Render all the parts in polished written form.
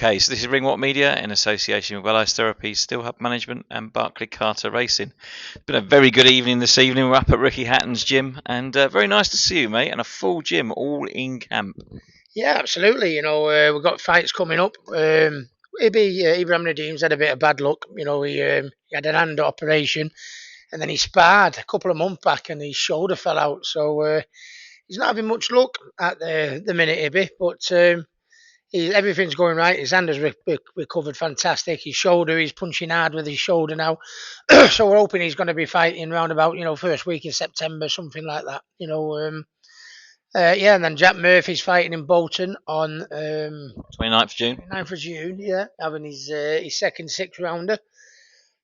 Okay, so this is Ringwalk Media in association with Welleyes Therapy, Still Hub Management and Barclay Carter Racing. It's been a very good evening this evening. We're up at Ricky Hatton's gym and very nice to see you, mate, and a full gym all in camp. Yeah, absolutely. We've got fights coming up. Ibrahim Nadim's had a bit of bad luck. He had an hand operation and then he sparred a couple of months back and his shoulder fell out. So he's not having much luck at the minute, Ibby, but everything's going right. His hand has recovered fantastic. His shoulder, he's punching hard with his shoulder now. So we're hoping he's going to be fighting round about, first week in September, something like that. And then Jack Murphy's fighting in Bolton on 29th of June. 29th of June, yeah, having his second six-rounder.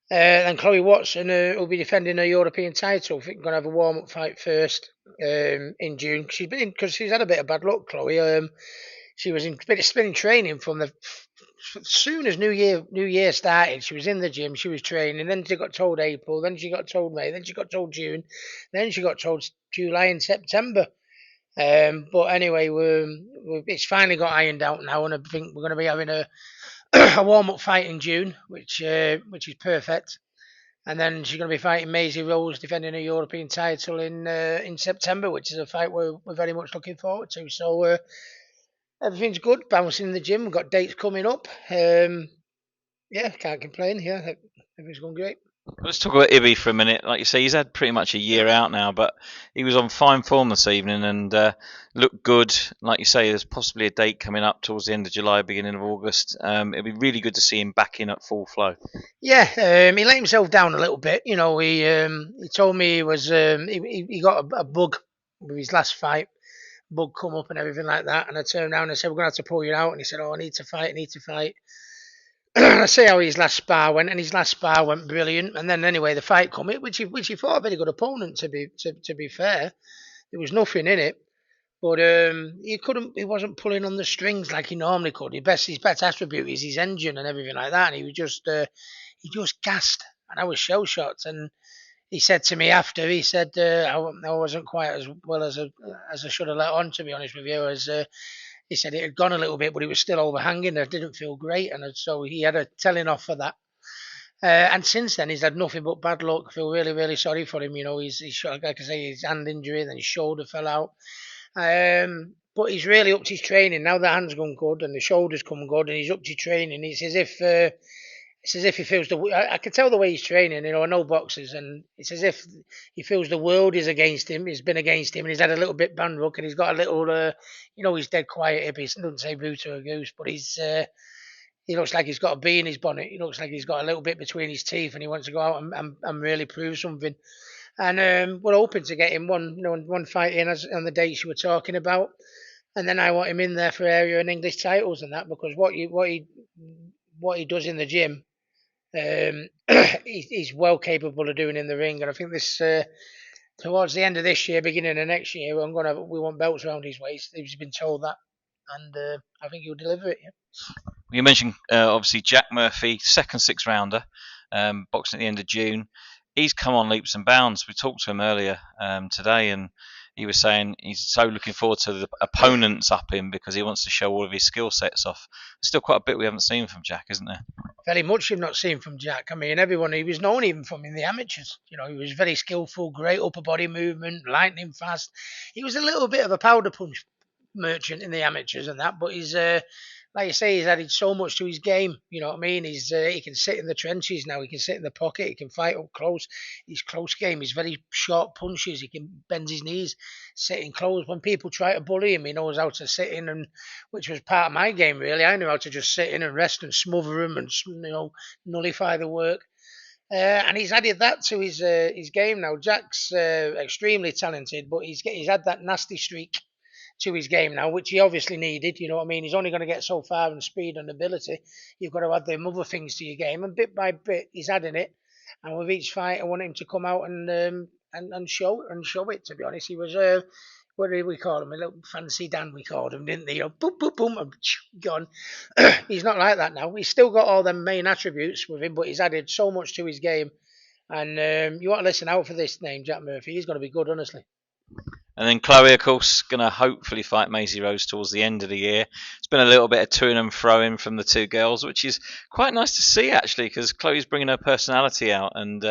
Then Chloe Watson will be defending her European title. I think we're going to have a warm-up fight first in June. Because she's had a bit of bad luck, Chloe. She was in training from as soon as New Year started. She was in the gym, she was training. Then she got told April, then she got told May, then she got told June, then she got told July and September. But anyway, it's finally got ironed out now, and I think we're going to be having a warm-up fight in June, which is perfect. And then she's going to be fighting Maisie Rose, defending her European title in September, which is a fight we're very much looking forward to. So everything's good, bouncing in the gym. We've got dates coming up. Yeah, can't complain. Yeah, everything's going great. Let's talk about Ibby for a minute. Like you say, he's had pretty much a year out now, but he was on fine form this evening and looked good. Like you say, there's possibly a date coming up towards the end of July, beginning of August. It'd be really good to see him back in at full flow. Yeah, he let himself down a little bit. He told me he got a bug with his last fight. Bug come up and everything like that. And I turned around and said, "We're going to have to pull you out." And he said, "Oh, I need to fight. I see how his last spar went, and his last spar went brilliant. And then anyway, the fight come, which he fought a very good opponent. To be fair, there was nothing in it, but he wasn't pulling on the strings like he normally could. His best attribute is his engine and everything like that. And he just gassed, and I was shell shocked. And he said to me after, he said I wasn't quite as well as I should have let on. To be honest with you, he said it had gone a little bit, but it was still overhanging. I didn't feel great, and so he had a telling off for that. And since then, he's had nothing but bad luck. I feel really, really sorry for him. He's like I say, his hand injury, and then his shoulder fell out. But he's really upped his training now. The hand's gone good, and the shoulder's come good, and he's upped his training. It's as if he feels I can tell the way he's training. I know boxers, and it's as if he feels the world is against him. He's been against him, and he's had a little bit bad luck, and he's got a little, he's dead quiet. He doesn't say boo to a goose, but he looks like he's got a bee in his bonnet. He looks like he's got a little bit between his teeth, and he wants to go out and really prove something. And we're hoping to get him one fight in on the dates you were talking about, and then I want him in there for area and English titles and that, because what he does in the gym. He's well capable of doing in the ring, and I think this towards the end of this year, beginning of next year, we want belts around his waist. He's been told that, and I think he'll deliver it. Yeah. You mentioned obviously Jack Murphy, second six-rounder, boxing at the end of June. He's come on leaps and bounds. We talked to him earlier today, and he was saying he's so looking forward to the opponents up him because he wants to show all of his skill sets off. There's still quite a bit we haven't seen from Jack, isn't there? Very much you've not seen from Jack. I mean, everyone, he was known even from in the amateurs. He was very skillful, great upper body movement, lightning fast. He was a little bit of a powder punch merchant in the amateurs and that, but he's like you say, he's added so much to his game. You know what I mean? He can sit in the trenches now. He can sit in the pocket. He can fight up close. His close game. He's very short punches. He can bend his knees, sitting close. When people try to bully him, he knows how to sit in, and which was part of my game really. I knew how to just sit in and rest and smother him and nullify the work. And he's added that to his game now. Jack's extremely talented, but he's had that nasty streak to his game now, which he obviously needed. You know what I mean? He's only going to get so far in speed and ability. You've got to add them other things to your game, and bit by bit, he's adding it. And with each fight, I want him to come out and show it. To be honest, he was what did we call him? A little fancy Dan, we called him, didn't they? Boom, boom, boom, and gone. He's not like that now. He's still got all the main attributes with him, but he's added so much to his game. And you want to listen out for this name, Jack Murphy. He's going to be good, honestly. And then Chloe, of course, going to hopefully fight Maisie Rose towards the end of the year. It's been a little bit of to and fro in from the two girls, which is quite nice to see, actually, because Chloe's bringing her personality out, and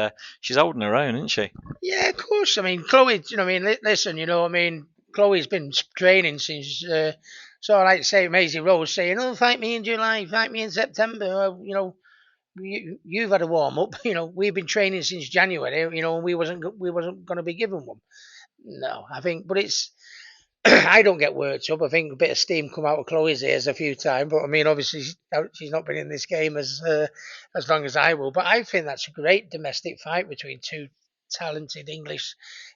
she's holding her own, isn't she? Yeah, of course. I mean, Chloe. You know, I mean, listen. You know, I mean, Chloe's been training since. So I like to say, Maisie Rose saying, "Oh, fight me in July, fight me in September." You know, you've had a warm up. You know, we've been training since January. You know, and we wasn't going to be given one. No, I think, but it's. I don't get worked up. I think a bit of steam come out of Chloe's ears a few times, but I mean, obviously she's not been in this game as long as I will. But I think that's a great domestic fight between two talented English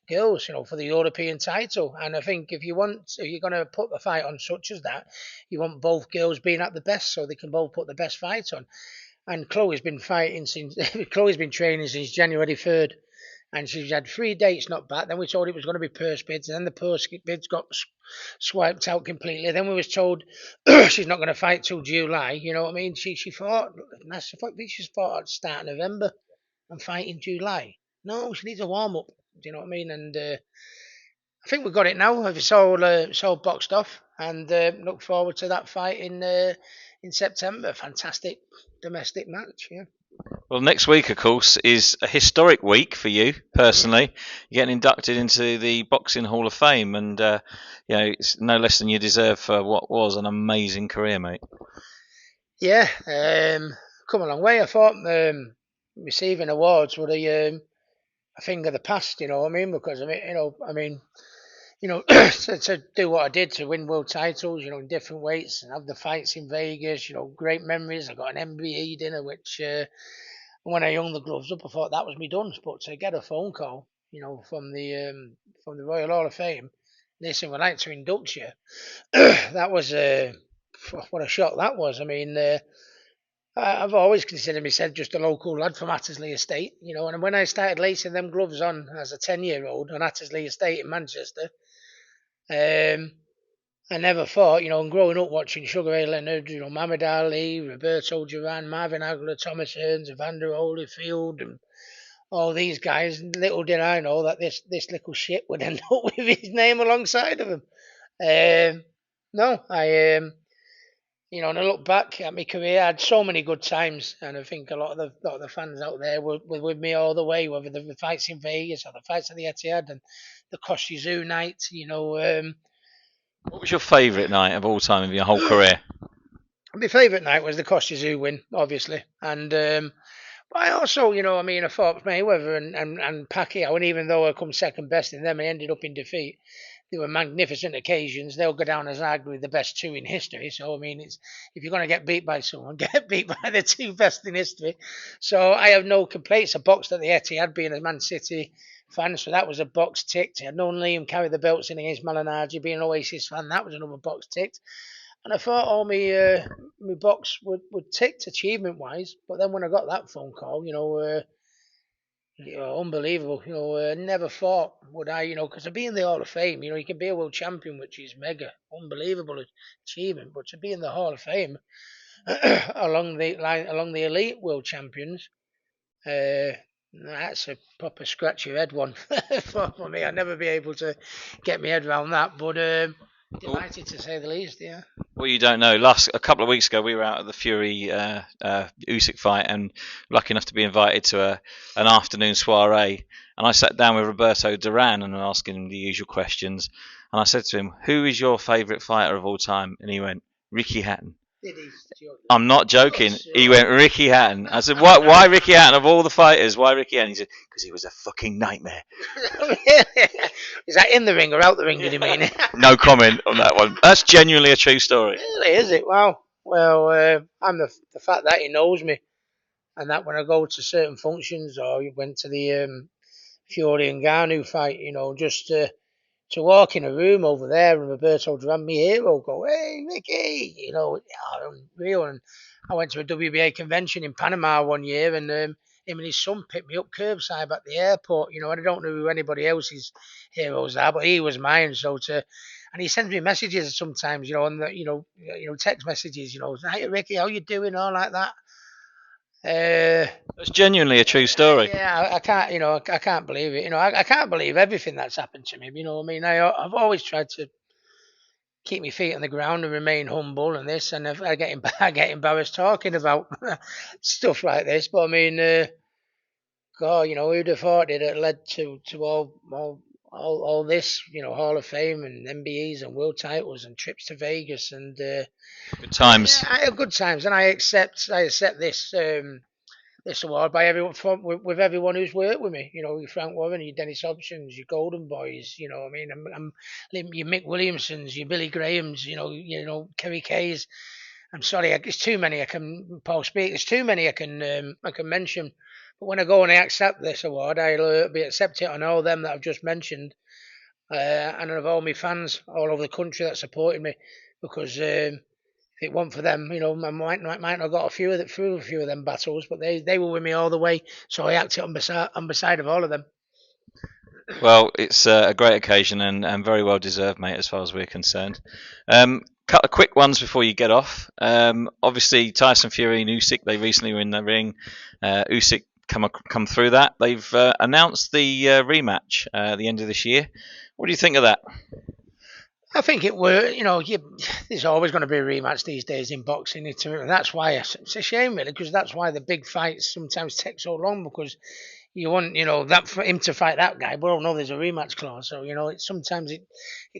girls, you know, for the European title. And I think if you're going to put the fight on such as that, you want both girls being at the best, so they can both put the best fight on. And Chloe's been fighting since Chloe's been training since January 3rd, and she's had 3 dates not back. Then we told it was going to be purse bids, and then the purse bids got swiped out completely. Then we was told she's not going to fight till July. You know what I mean? She fought. I think she's fought at the start of November and fight in July. No, she needs a warm up. Do you know what I mean? And I think we've got it now. It's all boxed off, and look forward to that fight in September. Fantastic domestic match. Yeah. Well, next week, of course, is a historic week for you personally. You're getting inducted into the Boxing Hall of Fame, and you know it's no less than you deserve for what was an amazing career, mate. Yeah, come a long way. I thought receiving awards were a thing of the past. You know what I mean? Because to do what I did, to win world titles, you know, in different weights, and have the fights in Vegas, you know, great memories. I got an MBE dinner, which when I hung the gloves up, I thought that was me done. But to get a phone call, you know, from the Royal Hall of Fame, listen, we'd like to induct you. That was what a shock that was. I mean, I've always considered myself just a local lad from Hattersley Estate, you know. And when I started lacing them gloves on as a 10-year-old on Hattersley Estate in Manchester, I never thought, you know, and growing up watching Sugar Ray Leonard, you know, Muhammad Ali, Roberto Duran, Marvin Hagler, Thomas Hearns, Evander Holyfield, and all these guys, little did I know that this little shit would end up with his name alongside of him. No, and I look back at my career, I had so many good times, and I think a lot of the fans out there were with me all the way, whether the fights in Vegas or the fights at the Etihad and the Costa Zoo night, you know. What was your favourite night of all time of your whole career? My favourite night was the Costa Zoo win, obviously, and but I also, you know, I mean, I fought Mayweather and Pacquiao, and even though I come second best in them, I ended up in defeat. They were magnificent occasions. They'll go down as arguably the best two in history. So I mean, it's if you're going to get beat by someone, get beat by the two best in history. So I have no complaints. I boxed at the Etihad, being a Man City fan, so that was a box ticked. I had known Liam carry the belts in against Malignaggi, being an Oasis fan, that was another box ticked. And I thought all my box would ticked achievement wise, but then when I got that phone call, unbelievable. You know, never thought would I, you know, because to be in the Hall of Fame, you know, you can be a world champion, which is mega, unbelievable achievement. But to be in the Hall of Fame along the elite world champions, that's a proper scratch your head one for me. I'd never be able to get my head around that, but delighted to say the least. Yeah. Well, you don't know. A couple of weeks ago, we were out at the Fury Usyk fight, and lucky enough to be invited to an afternoon soiree. And I sat down with Roberto Duran and asking him the usual questions. And I said to him, "Who is your favourite fighter of all time?" And he went, "Ricky Hatton." Did he? I'm not joking. He went, "Ricky Hatton." I said, "Why Ricky Hatton of all the fighters? Why Ricky Hatton?" He said, "Because he was a fucking nightmare." Is that in the ring or out the ring? Did he mean? No comment on that one. That's genuinely a true story. Really, is it? Wow. Well, I'm the fact that he knows me, and that when I go to certain functions or you went to the Fury and Garnu fight, you know, just to walk in a room over there and Roberto Duran, my hero, go, "Hey, Ricky," you know, unreal. And I went to a WBA convention in Panama one year, and him and his son picked me up curbside at the airport, you know, and I don't know who anybody else's heroes are, but he was mine. And he sends me messages sometimes, you know, and text messages, you know, "Hey, Ricky, how you doing?" All like that. It's genuinely a true story. Yeah, I can't, I can't believe it. I can't believe everything that's happened to me. You know what I mean? I've always tried to keep my feet on the ground and remain humble and this, and I get I get embarrassed talking about stuff like this. But I mean, God, who'd have thought it had led to all this, Hall of Fame and MBEs and world titles and trips to Vegas and Good times. I have good times, and I accept this. This award by everyone with everyone who's worked with me. Your Frank Warren, your Dennis Hobsons, your Golden Boys. I mean, your Mick Williamsons, your Billy Grahams. Kerry Kays. I'm sorry, it's too many. Paul Speak. There's too many I can mention. But when I go and I accept this award, I'll be accept it on all them that I've just mentioned, and of all my fans all over the country that supported me, because if it wasn't for them, I might not have got through a few of them battles, but they were with me all the way, so I acted on beside of all of them. Well, it's a great occasion and very well deserved, mate, as far as we're concerned. Couple of quick ones before you get off. Obviously, Tyson Fury and Usyk, they recently were in the ring. Usyk come through that. They've announced the rematch at the end of this year. What do you think of that? I think it were, there's always going to be a rematch these days in boxing. And that's why it's a shame, really, because that's why the big fights sometimes take so long, because you want, that for him to fight that guy, but oh no, there's a rematch clause. So, sometimes it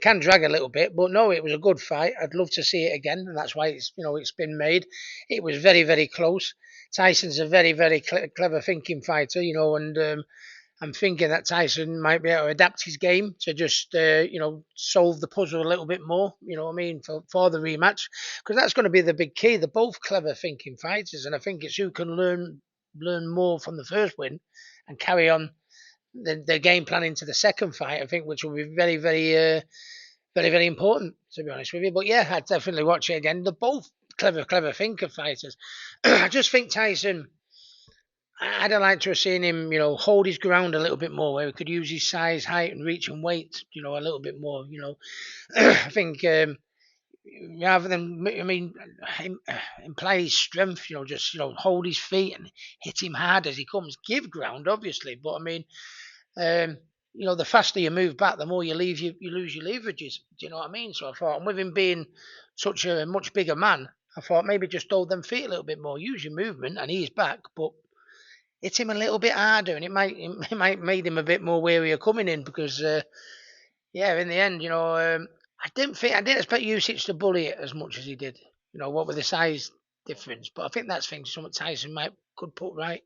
can drag a little bit, but no, it was a good fight. I'd love to see it again, and that's why it's been made. It was very, very close. Tyson's a very, very clever thinking fighter, and I'm thinking that Tyson might be able to adapt his game to just, solve the puzzle a little bit more, for the rematch, because that's going to be the big key. They're both clever thinking fighters, and I think it's who can learn more from the first win and carry on the game plan into the second fight, I think, which will be very, very, very, very important, to be honest with you. But yeah, I'd definitely watch it again. They're both clever thinker fighters. I just think Tyson, I'd have liked to have seen him, hold his ground a little bit more, where he could use his size, height, and reach and weight, a little bit more. I think rather than, imply his strength, just hold his feet and hit him hard as he comes. Give ground, obviously, but the faster you move back, the more you lose your leverages. Do you know what I mean? So I thought, and with him being such a much bigger man, I thought maybe just hold them feet a little bit more, use your movement, and ease back, but hit him a little bit harder, and it might made him a bit more wary of coming in, because in the end, I didn't expect Usyk to bully it as much as he did. What with the size difference, but I think that's things something Tyson could put right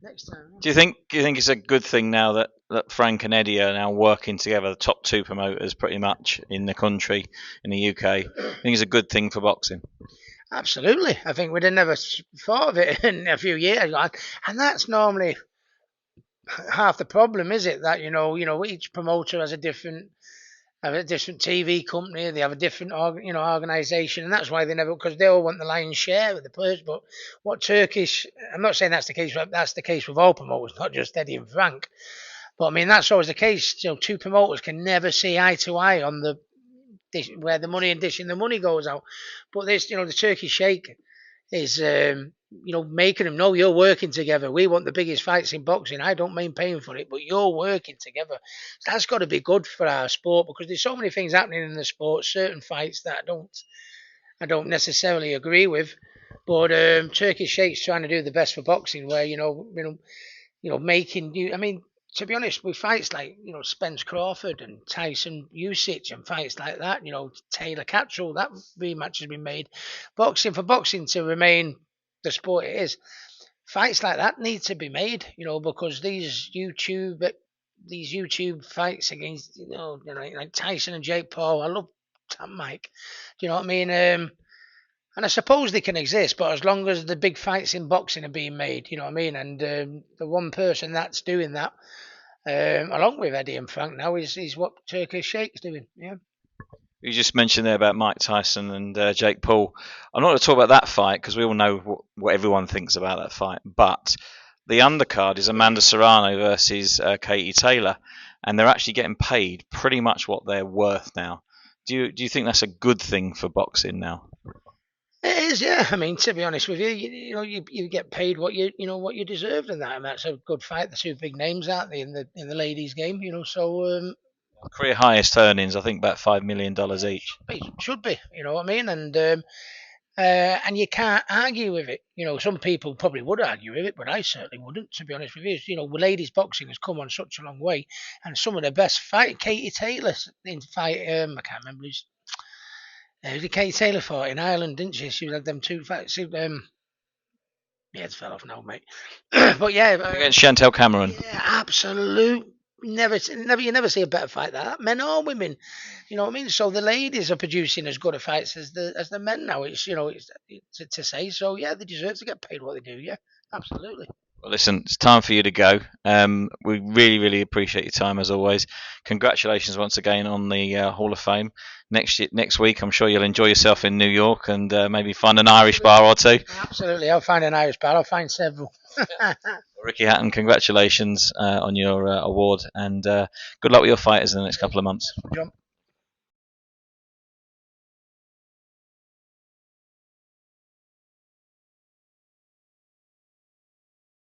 next time. Do you think it's a good thing now that Frank and Eddie are now working together, the top two promoters pretty much in the country, in the UK? I think it's a good thing for boxing. Absolutely. I think we'd have never thought of it in a few years, and that's normally half the problem, is it? That each promoter has a different TV company, they have a different organisation, and that's why they never, because they all want the lion's share of the players. But what Turkish, I'm not saying that's the case, but that's the case with all promoters, not just Eddie and Frank. But I mean, that's always the case. Two promoters can never see eye to eye on where the money and dishing the money goes out. But this, the Turkish sheikh is, making them know you're working together. We want the biggest fights in boxing. I don't mean paying for it, but you're working together. So that's got to be good for our sport, because there's so many things happening in the sport, certain fights that I don't necessarily agree with. But Turkish sheikh's trying to do the best for boxing, where making you. I mean, to be honest, with fights like Spence Crawford and Tyson Usyk and fights like that, Taylor Catchall, that rematch has been made. For boxing to remain the sport it is, fights like that need to be made, because these YouTube fights against like Tyson and Jake Paul, I love that Mike. Do you know what I mean? And I suppose they can exist, but as long as the big fights in boxing are being made, you know what I mean? And the one person that's doing that, along with Eddie and Frank now, is what Turkish Sheikh's doing. Yeah. You just mentioned there about Mike Tyson and Jake Paul. I'm not going to talk about that fight because we all know what everyone thinks about that fight. But the undercard is Amanda Serrano versus Katie Taylor, and they're actually getting paid pretty much what they're worth now. Do you think that's a good thing for boxing now? It is, yeah. I mean, to be honest with you, you get paid what you deserved in that, and that's a good fight. The two big names, aren't they, in the ladies' game? So Career highest earnings, I think, about $5 million each. it should be. You know what I mean? And you can't argue with it. Some people probably would argue with it, but I certainly wouldn't. To be honest with you, ladies boxing has come on such a long way, and some of the best fight. Katie Taylor in fight. I can't remember who's. Katie Taylor fought in Ireland, didn't she? She had them two fights. Yeah, it's fell off now, mate. But yeah, Against Chantel Cameron. yeah, absolute. You never see a better fight than that, men or women. You know what I mean? So the ladies are producing as good a fights as the men now. It's to say. So yeah, they deserve to get paid what they do. Yeah, absolutely. Well, listen, it's time for you to go. We really, really appreciate your time as always. Congratulations once again on the Hall of Fame. Next week, I'm sure you'll enjoy yourself in New York and maybe find an Irish bar or two. Absolutely, I'll find an Irish bar. I'll find several. Ricky Hatton, congratulations on your award, and good luck with your fighters in the next couple of months. John.